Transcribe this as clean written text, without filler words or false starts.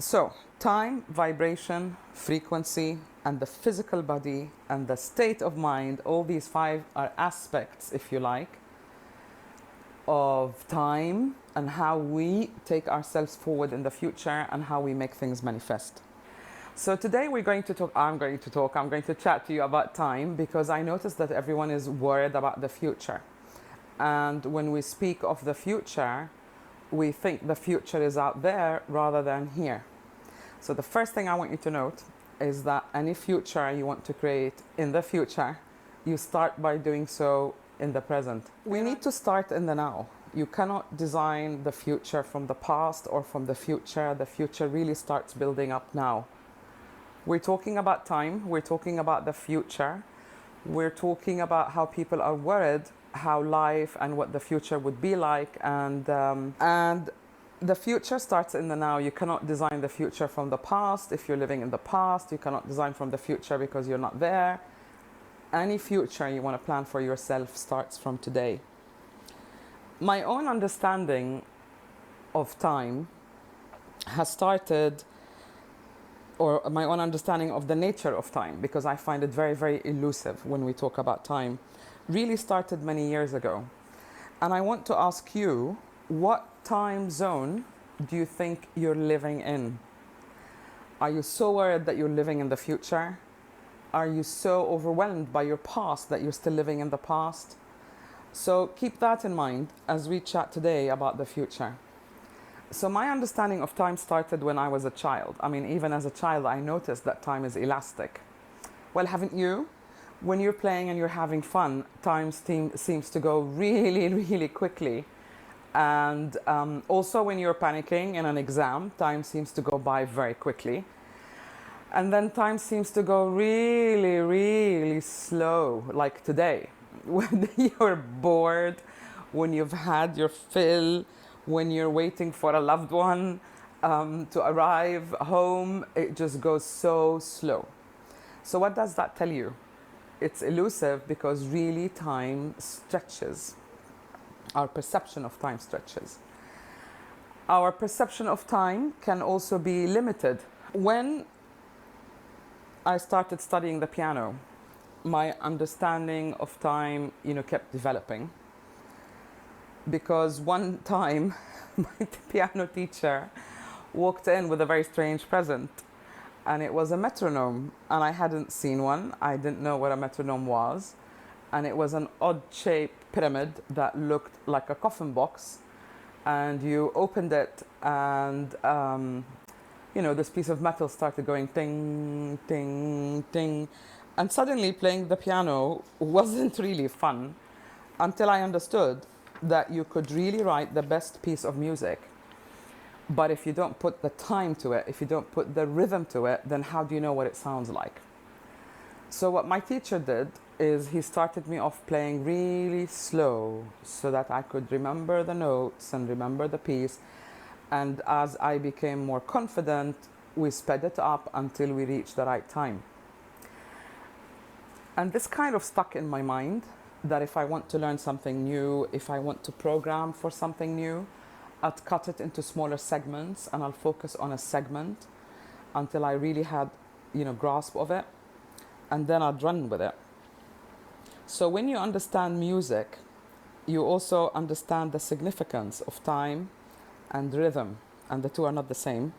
So, time, vibration, frequency, and the physical body and the state of mind, all these five are aspects, if you like, of time and how we take ourselves forward in the future and how we make things manifest. So today I'm going to chat to you about time because I noticed that everyone is worried about the future. And when we speak of the future, we think the future is out there rather than here. So the first thing I want you to note is that any future you want to create in the future, you start by doing so in the present. We need to start in the now. You cannot design the future from the past or from the future. The future really starts building up now. We're talking about time, we're talking about the future, we're talking about how people are worried, how life and what the future would be like, and the future starts in the now. You cannot design the future from the past if you're living in the past. You cannot design from the future because you're not there. Any future you want to plan for yourself starts from today. My own understanding of time has started, or my own understanding of the nature of time, because I find it very, very elusive when we talk about time, really started many years ago. And I want to ask you, what time zone do you think you're living in? Are you so worried that you're living in the future? Are you so overwhelmed by your past that you're still living in the past? So keep that in mind as we chat today about the future. So my understanding of time started when I was a child. I mean, even as a child, I noticed that time is elastic. Well, haven't you? When you're playing and you're having fun, time seems to go really, really quickly. And also when you're panicking in an exam, time seems to go by very quickly. And then time seems to go really, really slow, like today. When you're bored, when you've had your fill, when you're waiting for a loved one to arrive home, it just goes so slow. So what does that tell you? It's elusive because really time stretches. Our perception of time stretches. Our perception of time can also be limited. When I started studying the piano, my understanding of time, kept developing. Because one time, my piano teacher walked in with a very strange present. And it was a metronome. And I hadn't seen one. I didn't know what a metronome was. And it was an odd-shaped pyramid that looked like a coffin box. And you opened it, and this piece of metal started going ting, ting, ting. And suddenly playing the piano wasn't really fun until I understood that you could really write the best piece of music. But if you don't put the time to it, if you don't put the rhythm to it, then how do you know what it sounds like? So what my teacher did is he started me off playing really slow so that I could remember the notes and remember the piece. And as I became more confident, we sped it up until we reached the right time. And this kind of stuck in my mind that if I want to learn something new, if I want to program for something new, I'd cut it into smaller segments and I'll focus on a segment until I really had, grasp of it, and then I'd run with it. So when you understand music, you also understand the significance of time and rhythm, and the two are not the same.